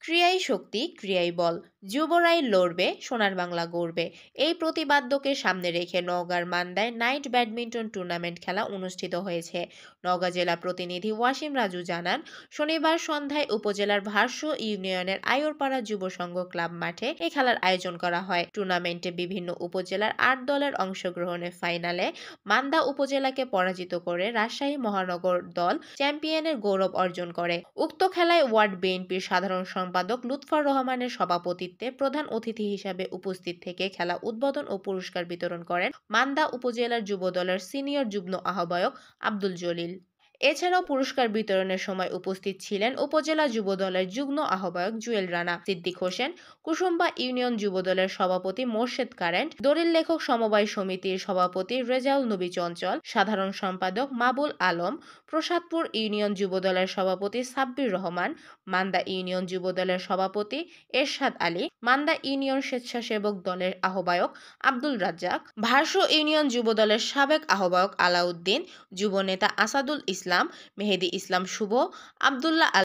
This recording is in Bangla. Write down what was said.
ক্রিয়াই শক্তি, ক্রিয়াই বল। যুবরাই লড়বে, সোনার বাংলা গড়বে। এই প্রতিপাদ্যকে সামনে রেখে নওগাঁর মান্দায় নাইট ব্যাডমিন্টন টুর্নামেন্ট খেলা অনুষ্ঠিত হয়েছে। নওগাঁ জেলা প্রতিনিধি ওয়াসিম রাজু জানান, শনিবার সন্ধ্যায় উপজেলার ভারসু ইউনিয়নের আয়রপাড়া যুব সংঘ ক্লাব মাঠে এই খেলার আয়োজন করা হয়। টুর্নামেন্টে বিভিন্ন উপজেলার ৮ দলের অংশগ্রহণে ফাইনালে মান্দা উপজেলাকে পরাজিত করে রাজশাহী মহানগর দল চ্যাম্পিয়নের গৌরব অর্জন করে। উক্ত খেলায় ওয়ার্ড বিএনপির সাধারণ সম্পাদক লুৎফর রহমানের সভাপতিত্বে প্রধান অতিথি হিসাবে উপস্থিত থেকে খেলা উদ্বোধন ও পুরস্কার বিতরণ করেন মান্দা উপজেলার যুব দলের সিনিয়র যুগ্ম আহ্বায়ক আব্দুল জলিল। এছাড়াও পুরস্কার বিতরণের সময় উপস্থিত ছিলেন উপজেলা যুব দলের যুগ্ম আহ্বায়ক জুয়েল রানা, সিদ্দিক হোসেন, কুসুম্বা ইউনিয়ন যুব দলের সভাপতি মোর্শেদ কারেন্ট, দলিল লেখক সমবায় সমিতির সভাপতি রেজাউল নবী চঞ্চল, সাধারণ সম্পাদক মাবুল আলম, প্রসাদপুর ইউনিয়ন যুব দলের সভাপতি সাব্বির রহমান, মান্দা ইউনিয়ন যুব দলের সভাপতি এরশাদ আলী, মান্দা ইউনিয়ন স্বেচ্ছাসেবক দলের আহ্বায়ক আব্দুল রাজ্জাক, ভারসু ইউনিয়ন যুব দলের সাবেক আহ্বায়ক আলাউদ্দিন, যুব নেতা আসাদুল ইসলাম, মেহেদী ইসলাম শুভ, আব্দুল্লাহ